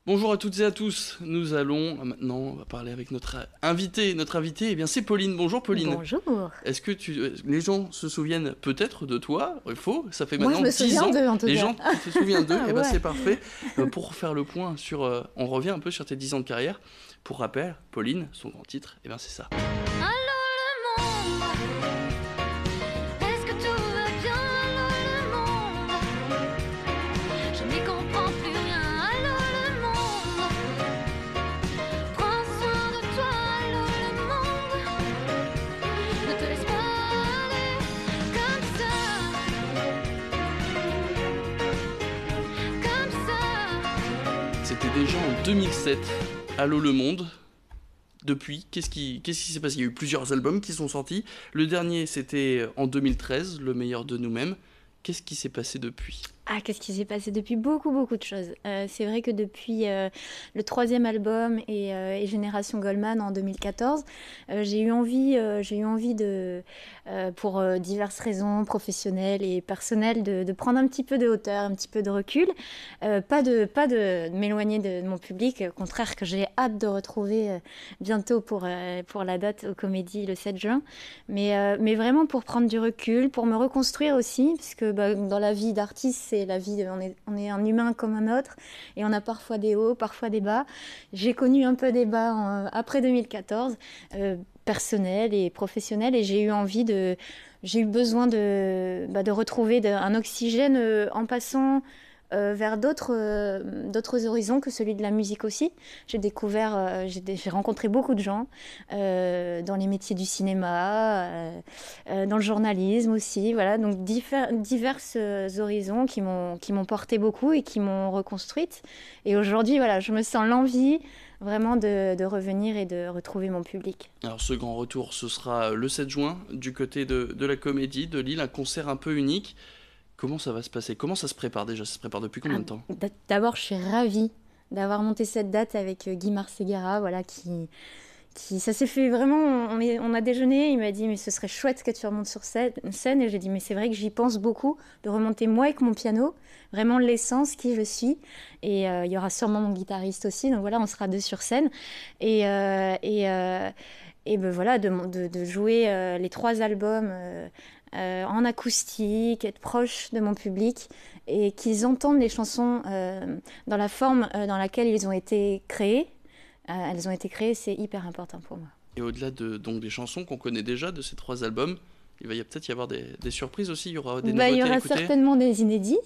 Bonjour à toutes et à tous. Nous allons maintenant, on va parler avec notre invité. Notre invité, eh bien, c'est Pauline. Bonjour Pauline. Bonjour. Est-ce que les gens se souviennent peut-être de toi? Il faut. Ça fait Moi, je maintenant me 10 souviens ans. d'eux, en tout Les cas. gens, tu te souviens d'eux? Ah Eh ben, ouais. c'est parfait. Pour faire le point sur, on revient un peu sur tes 10 ans de carrière. Pour rappel, Pauline, son grand titre, eh bien, c'est ça. Allô le monde, est-ce que tout va bien? Allô le monde, je n'y comprends plus rien. Allô le monde, prends soin de toi. Allô le monde, ne te laisse pas aller comme ça, comme ça. C'était déjà en 2007. Allô le monde. Depuis, qu'est-ce qui s'est passé? Il y a eu plusieurs albums qui sont sortis. Le dernier, c'était en 2013, Le meilleur de nous-mêmes. Qu'est-ce qui s'est passé depuis? Ah, qu'est-ce qui s'est passé depuis? Beaucoup de choses. C'est vrai que depuis le troisième album et Génération Goldman en 2014, j'ai eu envie pour diverses raisons professionnelles et personnelles, de prendre un petit peu de hauteur, un petit peu de recul. Pas de m'éloigner de mon public, au contraire que j'ai hâte de retrouver bientôt pour la date au Comédie le 7 juin. Mais vraiment pour prendre du recul, pour me reconstruire aussi, parce que dans la vie d'artiste, c'est la vie, on est un humain comme un autre, et on a parfois des hauts, parfois des bas. J'ai connu un peu des bas après 2014, personnels et professionnels, et j'ai eu besoin de retrouver un oxygène en passant vers d'autres horizons que celui de la musique aussi. J'ai rencontré beaucoup de gens dans les métiers du cinéma, dans le journalisme aussi. Voilà, donc divers horizons qui m'ont porté beaucoup et qui m'ont reconstruite. Et aujourd'hui, voilà, je me sens l'envie vraiment de revenir et de retrouver mon public. Alors ce grand retour, ce sera le 7 juin, du côté de la Comédie de Lille, un concert un peu unique. Comment ça va se passer? Comment ça se prépare déjà? Ça se prépare depuis combien de temps? D'abord, je suis ravie d'avoir monté cette date avec Guy Marseguera, voilà, ça s'est fait vraiment. On a déjeuné, il m'a dit mais ce serait chouette que tu remontes sur scène, et j'ai dit mais c'est vrai que j'y pense beaucoup, de remonter moi avec mon piano, vraiment l'essence qui je suis, et il y aura sûrement mon guitariste aussi, donc voilà, on sera deux sur scène, et ben voilà, de jouer les trois albums en acoustique, être proche de mon public et qu'ils entendent les chansons dans la forme dans laquelle ils ont été créées. Elles ont été créées, c'est hyper important pour moi. Et au-delà donc des chansons qu'on connaît déjà de ces trois albums, il va peut-être y avoir des surprises aussi, il y aura des Il nouveautés y à aura écouter. certainement des inédits,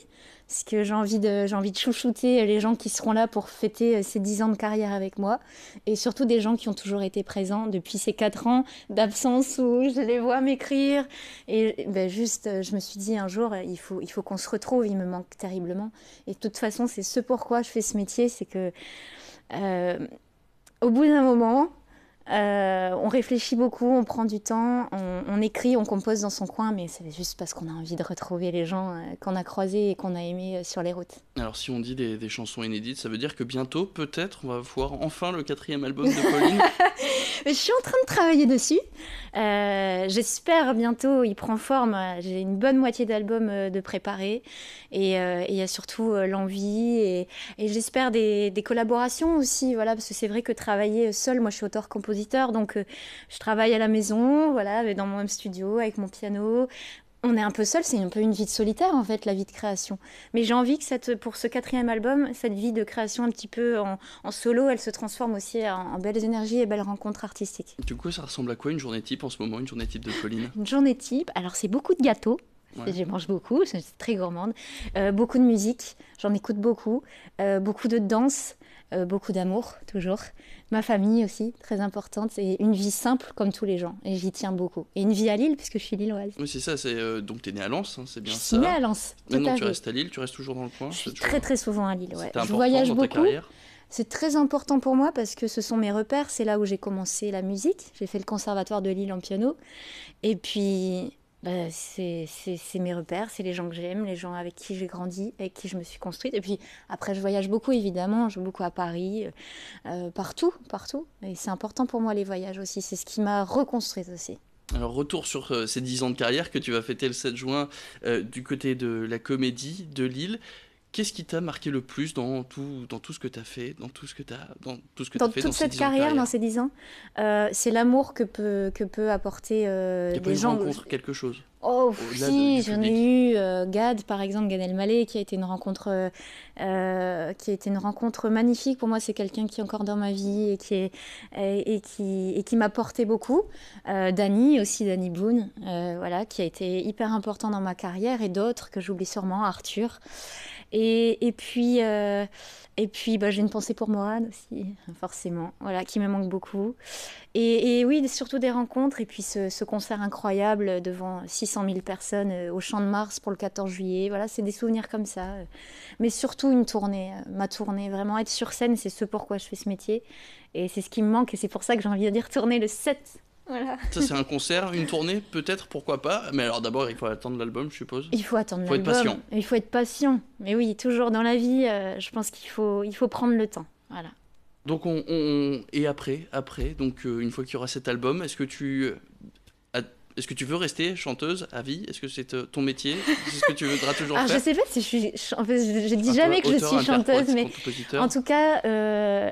parce que j'ai envie de chouchouter les gens qui seront là pour fêter ces 10 ans de carrière avec moi, et surtout des gens qui ont toujours été présents depuis ces 4 ans d'absence où je les vois m'écrire. Et juste, je me suis dit un jour, il faut qu'on se retrouve, il me manque terriblement. Et de toute façon, c'est ce pourquoi je fais ce métier, c'est que euh, au bout d'un moment, on réfléchit beaucoup, on prend du temps, on écrit, on compose dans son coin, mais c'est juste parce qu'on a envie de retrouver les gens qu'on a croisés et qu'on a aimés sur les routes. Alors si on dit des chansons inédites, ça veut dire que bientôt, peut-être, on va voir enfin le quatrième album de Pauline. Je suis en train de travailler dessus. J'espère bientôt, il prend forme. J'ai une bonne moitié d'albums de préparés. Et il y a surtout l'envie. Et j'espère des collaborations aussi. Voilà, parce que c'est vrai que travailler seul, moi je suis auteur-compositeur. Donc je travaille à la maison, voilà, dans mon home studio, avec mon piano. On est un peu seul, c'est un peu une vie de solitaire en fait, la vie de création. Mais j'ai envie que pour ce quatrième album, cette vie de création un petit peu en solo, elle se transforme aussi en belles énergies et belles rencontres artistiques. Du coup, ça ressemble à quoi une journée type en ce moment, une journée type de Pauline? Une journée type, alors c'est beaucoup de gâteaux. Ouais. Je mange beaucoup, c'est très gourmande. Beaucoup de musique, j'en écoute beaucoup. Beaucoup de danse, beaucoup d'amour, toujours. Ma famille aussi, très importante. Et une vie simple comme tous les gens. Et j'y tiens beaucoup. Et une vie à Lille, puisque je suis lilloise. Oui, c'est ça, donc t'es née à Lens, hein, c'est bien Je ça. suis née à Lens, tout Maintenant à tu fait. restes à Lille, tu restes toujours dans le coin? Je suis très souvent à Lille, ouais. C'était Je important voyage dans ta beaucoup. carrière? C'est très important pour moi parce que ce sont mes repères. C'est là où j'ai commencé la musique. J'ai fait le conservatoire de Lille en piano. Et puis, c'est mes repères, c'est les gens que j'aime, les gens avec qui j'ai grandi, avec qui je me suis construite. Et puis après, je voyage beaucoup, évidemment. Je vais beaucoup à Paris, partout. Et c'est important pour moi, les voyages aussi. C'est ce qui m'a reconstruite aussi. Alors retour sur ces 10 ans de carrière que tu vas fêter le 7 juin du côté de la Comédie de Lille. Qu'est-ce qui t'a marqué le plus dans tout ce que tu as fait, dans tout ce que tu as Dans fait toute ces cette 10 ans de carrière, dans carrière? ces 10 ans, c'est l'amour que peut apporter Il n'y a pas des une gens. rencontre, quelque chose, Oh, au-delà si, du j'en public? ai eu Gad, par exemple, Gad Elmaleh, qui a été une rencontre magnifique. Pour moi, c'est quelqu'un qui est encore dans ma vie et qui m'a porté beaucoup. Dany aussi, Dany Boone, voilà, qui a été hyper important dans ma carrière, et d'autres que j'oublie sûrement, Arthur. Et, et puis, euh, et puis bah, j'ai une pensée pour Mohan aussi, forcément, voilà, qui me manque beaucoup. Et oui, surtout des rencontres. Et puis ce concert incroyable devant 600 000 personnes au Champ de Mars pour le 14 juillet. Voilà, c'est des souvenirs comme ça. Mais surtout une tournée, ma tournée. Vraiment être sur scène, c'est ce pourquoi je fais ce métier. Et c'est ce qui me manque. Et c'est pour ça que j'ai envie d'y retourner le 7. Voilà. Ça, c'est un concert, une tournée, peut-être, pourquoi pas. Mais alors d'abord, il faut attendre l'album, je suppose. Il faut attendre Il faut être l'album. patient. Il faut être patient. Mais oui, toujours dans la vie, je pense il faut prendre le temps. Voilà. Donc et après, donc une fois qu'il y aura cet album, est-ce que tu veux rester chanteuse à vie? Est-ce que c'est ton métier? C'est ce que tu voudras toujours Alors, je faire? sais pas si en fait, je dis jamais que je Auteur, suis chanteuse, interprète, mais compositeur. en tout cas,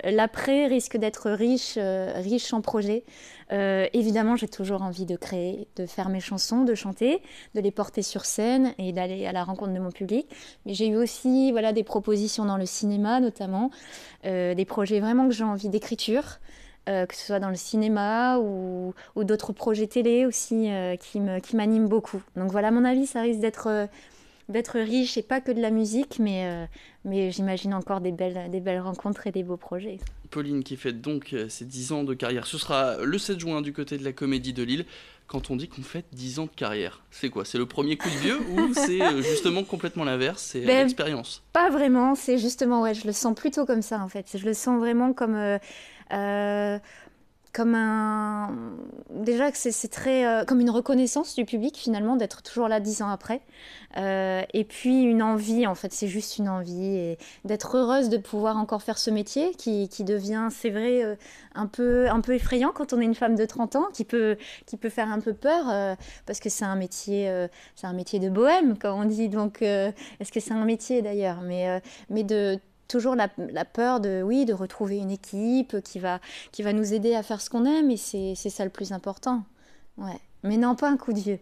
l'après risque d'être riche, riche en projets. Évidemment, j'ai toujours envie de créer, de faire mes chansons, de chanter, de les porter sur scène et d'aller à la rencontre de mon public. Mais j'ai eu aussi, voilà, des propositions dans le cinéma, notamment, des projets vraiment que j'ai envie d'écriture. Que ce soit dans le cinéma ou d'autres projets télé aussi qui m'animent beaucoup. Donc voilà, à mon avis, ça risque d'être riche et pas que de la musique, mais j'imagine encore des belles rencontres et des beaux projets. Pauline qui fête donc ses 10 ans de carrière. Ce sera le 7 juin du côté de la Comédie de Lille. Quand on dit qu'on fête 10 ans de carrière, c'est quoi? C'est le premier coup de vieux ou c'est justement complètement l'inverse? C'est Ben, l'expérience? Pas vraiment, c'est justement, ouais, je le sens plutôt comme ça en fait. Je le sens vraiment euh, comme un. Déjà que c'est très. Comme une reconnaissance du public finalement d'être toujours là 10 ans après. Et puis une envie, en fait, c'est juste une envie. Et d'être heureuse de pouvoir encore faire ce métier qui devient, c'est vrai, un peu effrayant quand on est une femme de 30 ans, qui peut faire un peu peur parce que c'est un métier de bohème, comme on dit. Donc, est-ce que c'est un métier d'ailleurs? Mais de toujours la peur de retrouver une équipe qui va nous aider à faire ce qu'on aime, et c'est ça le plus important. Ouais. Mais non, pas un coup de vieux.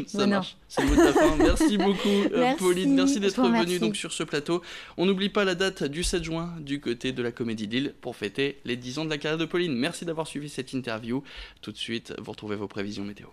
Ça Non. marche, c'est le mot de la fin. Merci beaucoup, Merci, Pauline. Merci je d'être vous venue remercie. donc sur ce plateau. On n'oublie pas la date du 7 juin du côté de la Comédie de Lille pour fêter les 10 ans de la carrière de Pauline. Merci d'avoir suivi cette interview. Tout de suite, vous retrouvez vos prévisions météo.